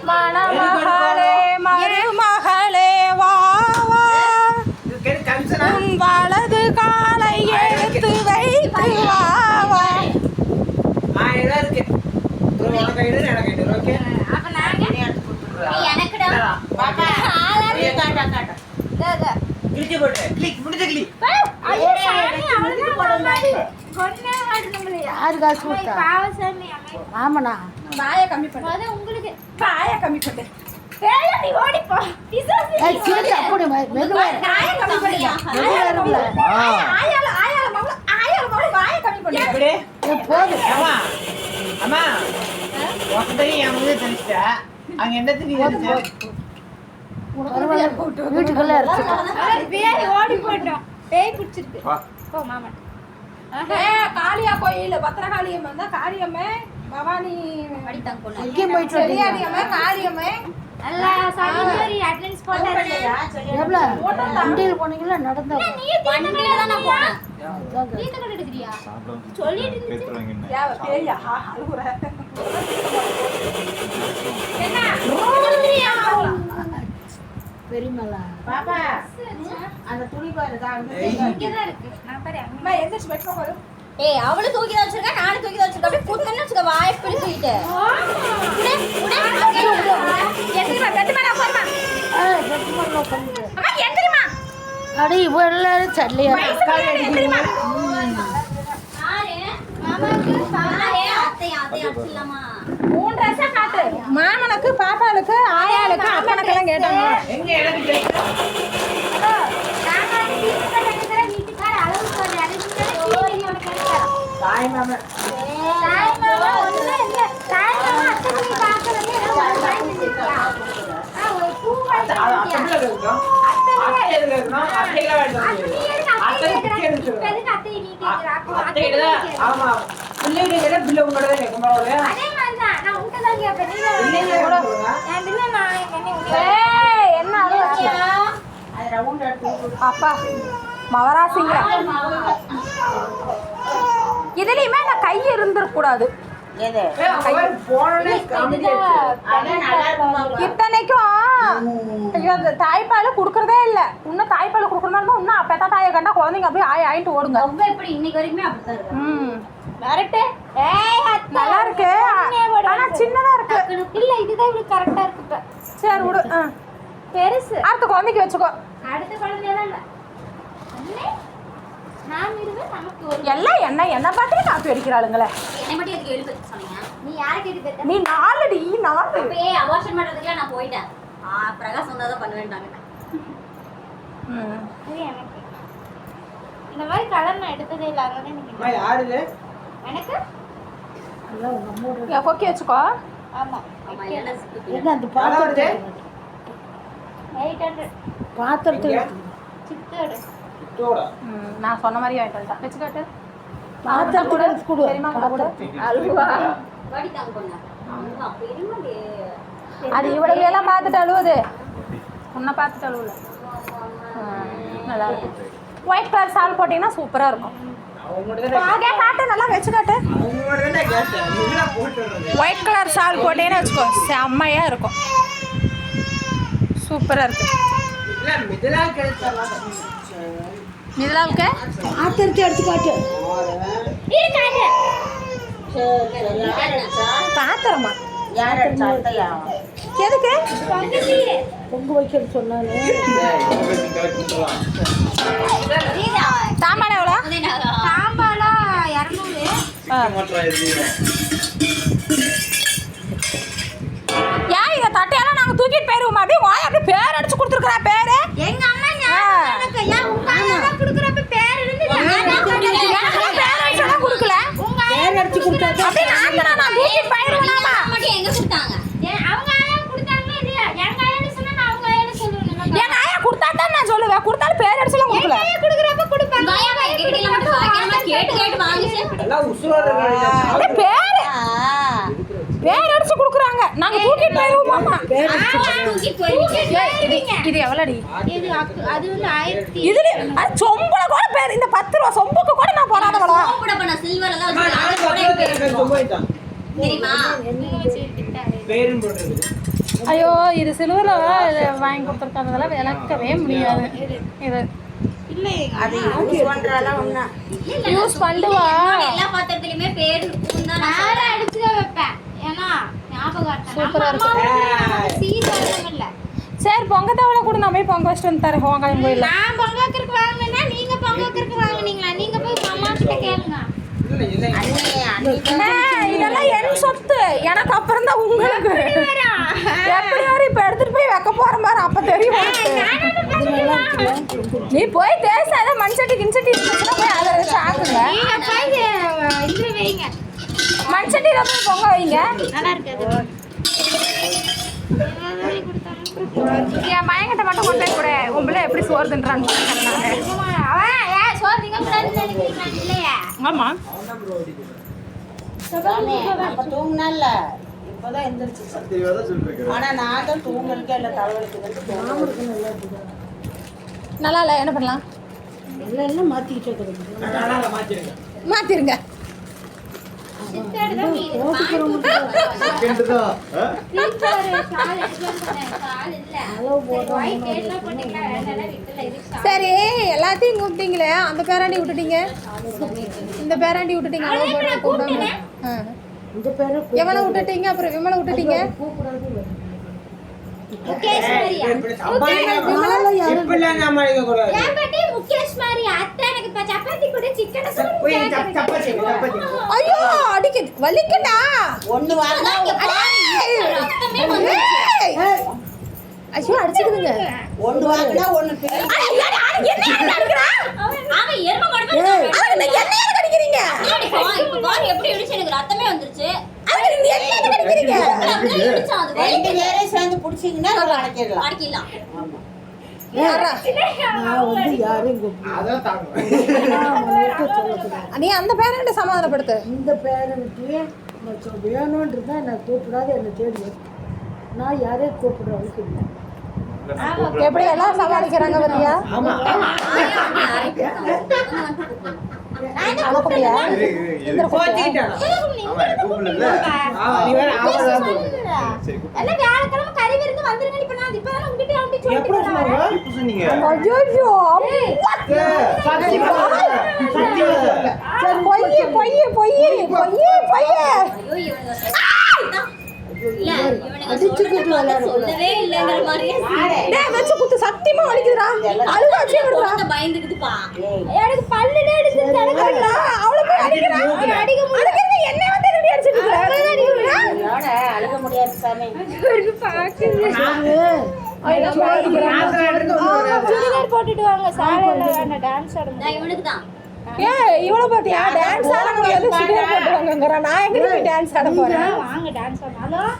மணமகளே மருமகளே வா வா உன் வலது காலை எடுத்து வைத்து வா வா. ஆமாண்ணா பாய கம்மி பண்ண உங்களுக்கு பாய கம்மி பண்ணு வீட்டுக்குள்ள ஓடி போயிட்டோம். பேய் பிடிச்சிருக்கு மாமா. காளியா கோயில் பத்திரகாளியம்மன் தான் காளியம்மே பவானி சரியாடியம்மே காளியம்மே எல்லாம் சாமி அட்டெண்டன்ஸ் போட்டாச்சு. எவ்வளவு வண்டியில போனீங்களா நடந்தா? நீ வண்டியில தான் நான் போறேன். நீ தங்க எடுக்கறியா? சொல்லிட்டு இருந்துச்சு. யா பேயா அழுகுற. என்ன? சொல்றியா? பெரியமலா பாப்பா அந்த துணி பாரு தான் இங்க தான் இருக்கு. நான் பாரு அம்மா எந்திரச்சு வெட்க பாரு. ஏய் அவளு தூக்கி தான் வச்சிருக்கா, நானும் தூக்கி தான் வச்சிருக்கேன். அப்படியே குத்தன்னு வச்சுக்க வாய் பிடி தூக்கிட்டு. உடனே எந்திரமா கட்டுமா நான் போறமா. கட்டுமா பண்ணுங்க. அம்மா எந்திரமா. அடி இவ எல்லாரும் சல்லியா எந்திரமா. ஆரே மாமாக்கு பாரே அத்தை அடிச்சலாமா. மூணு ரச காட்டு. மாமனுக்கு பாப்பாளுக்கு ஆயாளுக்கு அப்பனக்கெல்லாம் கேட்டாங்க. எங்க எனக்கு கேக்குற? நான் வீட்டுக்கு கேக்குற வீட்டுக்கார அளவு சொல்ற அதுக்கு டீவி ஒன்னு கேக்குற. தாய் மாமா ஒண்ணு இல்ல. தாய் மாமா அத்தை நீ பாக்குறதே நான் வாங்கி வச்சிருக்கியா? ஒரு பூ வாங்கி வச்சிருக்கியா? அத்தை எதுக்கு இருக்கணும்? அத்தைல வாங்கிட்டு அத்தை எதுக்கு அத்தை நீ கேக்குற? அப்ப அத்தை ஆமா பிள்ளைங்க பிள்ளை உங்களோட தான் கேக்குறோம். அதே மாதிரி தான் நான் உன்கிட்ட தான் கேப்பேன். நீங்க கூட நான் பிள்ளை நான் ஏய் என்ன ஆச்சு? அது ரவுண்ட் எடுத்து அப்பா மவராசிங்க. இதுலயுமே நான் கை இருந்திருக்க கூடாது. இத்தனைக்கும் ஐயோ அந்த தாய்ப்பால் கொடுக்கறதே இல்லை. இன்னும் தாய்ப்பால் கொடுக்கறதா இன்னும் பெத்தா தாயை கண்டா குழந்தைங்க அப்படியே ஆயிட்டு ஓடுங்க. எப்படி இன்னைக்கு வரைக்குமே அப்படித்தான். நல்லா இருக்கு ஆனா சின்னதா இருக்கு. இல்ல இதுதான் இவ்வளவு கரெக்டா இருக்கு. சரி விடு. பெருசு அடுத்த குழந்தைக்கு வச்சுக்கோ. அடுத்த குழந்தையெல்லாம் இல்ல எல்லாம் என்ன பார்த்து காப்பி அடிக்கிறாளுங்களே. நீ நாலடி நாலு அபார்ஷன் பண்றதுக்கு நான் போயிட்டேன். பிரகாஷ் வந்தாதான் பண்ணுவேன்டாங்க. இந்த மாதிரி கலர் நான் எடுத்ததே இல்லை. அதனால எனக்கு கொக்கி வச்சுக்கோ. ஆமா என்ன அந்த பாத்திரத்தை நான் சொன்ன மாதிரி வாங்கிட்டு வச்சுக்காட்டு. அது இவ்வளவு எல்லாம் பார்த்துட்டு அழுவுது. உன்னை பார்த்துட்டு அழுவல. நல்லா இருக்கும். ஒயிட் கலர் சால் போட்டீங்கன்னா சூப்பரா இருக்கும். காட்டு நல்லா வச்சுக்காட்டு. ஒயிட் கலர் சால் போட்டீங்கன்னா வச்சுக்கோ செம்மையா இருக்கும். சூப்பரா இருக்கு. மிதலாவுக்கு ஆத்திரத்தை எடுத்து காட்டு. பாத்திரமா எதுக்கு பொங்கு வைக்கிறது சொன்னாரு. சாம்பார் எவ்வளோ? சாம்பாரா 200. ஏன் இதை தட்டையெல்லாம் நாங்கள் தூக்கிட்டு போயிருவோம். அப்படியே வாய் அப்படியே பேர் அடிச்சு கொடுத்துருக்குறா. பேரு எங்க அம்மா கொடுக்குறப்ப பேர் இருந்து கொடுக்கல. பேர் அடிச்சு கொடுத்தா அப்படியே நான் தூக்கிட்டு போயிருவேன். எங்க கொடுத்தாங்க? அவங்க ஆயா கொடுத்தாங்க. எங்க ஆயான்னு சொன்னா நான் அவங்க ஆயான்னு சொல்லுவேன். என் ஆயா கொடுத்தா தான் நான் சொல்லுவேன். கொடுத்தாலும் பேர் அடிச்சுலாம் கொடுக்கல. கொடுக்குறப்ப கொடுப்பாங்க. பேர் அடிச்சு கொடுக்குறாங்க. நாங்க தூக்கிட்டு போயிருவோம். மாமா இது எவ்வளோடி? அது வந்து 1000. இதுல அது சொம்புல கூட பேர். இந்த 10 ரூபா சொம்புக்கு கூட நான் போடாதவளா. தெரியுமா ஐயோ இது சில்வரில் வாங்கி கொடுத்துருக்காங்க, விளக்கவே முடியாது. இது அது யூஸ் பண்றால ஒண்ணு யூஸ் பண்ணுவா. எல்லா பாத்திரத்துலயுமே பேர் நான் அடிச்சு வைப்பேன். ஏன்னா ஞாபகம் சூப்பரா இருக்கு. சீக்கிரம் இல்ல. சரி பொங்க தவளை கூட நான் போய் பொங்க வச்சுட்டு வந்து தரேன் ஹோங்காயம் கோயில்ல. நான் பொங்க வைக்கிறதுக்கு வாங்கினேன்னா நீங்க பொங்க வைக்கிறதுக்கு வாங்குனீங்களா? நீங்க போய் அம்மா கிட்ட கேளுங்க. இதெல்லாம் என் சொத்து, எனக்கு அப்புறம் தான் உங்களுக்கு. எப்படி வரும் இப்ப எடுத்துட்டு போய் வைக்க போற மாதிரி அப்ப தெரியும். நீ போய் பேசாத, மண்சட்டி கிண்சட்டி இருந்துச்சுன்னா போய் அதை வச்சு ஆக்குங்க. இதுல வைங்க, மண்சட்டியில போய் பொங்க வைங்க. நல்லா இருக்காது. என் மயங்கிட்ட மட்டும் கொண்டு போய் கூட உங்களை எப்படி சோறு தின்றான்னு சோறு திங்க கூடாதுன்னு நினைக்கிறீங்களா? இல்லையா? ஆமா அப்ப தூங்கினால இப்பதான் எந்திரிச்சு. ஆனா நான் தான் தூங்கலுக்கே இல்ல, தலைவலிக்கு நல்லா இல்லை. என்ன பண்ணலாம்? எல்லாம் மாத்திக்கிட்டே மாத்திருங்க. சரி எல்லாத்தையும் கூப்பிட்டீங்களே, அந்த பேராண்டி விட்டுட்டீங்க, இந்த பேராண்டி விட்டுட்டீங்க, எவனை விட்டுட்டீங்க, அப்புறம் விமலை விட்டுட்டீங்க. ஐயோ அடிக்குது, வலிக்குடா. ஒண்ணு வாங்க ஐயோ அடிச்சுக்குதுங்க. ஒண்ணு வாங்கினா ஒண்ணு எப்படி இடிச்சு எனக்கு ரத்தமே வந்துருச்சு. ரெண்டு பேரையும் சேர்ந்து பிடிச்சிங்கன்னா அடைக்கிடலாம். அடிக்கலாம். நீ அந்த பேரண்ட சமாதானப்படுத்து. இந்த பேரண்ட்டு வேணும்ன்றதா நான் கூப்பிடாத என்னை தேடி நான் யாரையும் கூப்பிடுற வரைக்கும் இல்லை. எப்படி எல்லாம் சமாளிக்கிறாங்க பத்தியா? சத்தியமா வலிக்குதுடா. பயந்துக்குதுப்பா. எனக்கு பல்லுல என்ன வந்து அடிச்சிட்டு அழுக முடியாது சாமி. போட்டுட்டு வாங்க. சாலையில வேண்டாம், டான்ஸ் ஆடுங்க. இவனுக்கு தான் இவ்வளவு பாத்தியா டான்ஸ் ஆட முடியாது. நான் எங்க டான்ஸ் ஆட போறேன். வாங்க டான்ஸ் ஆடணும்.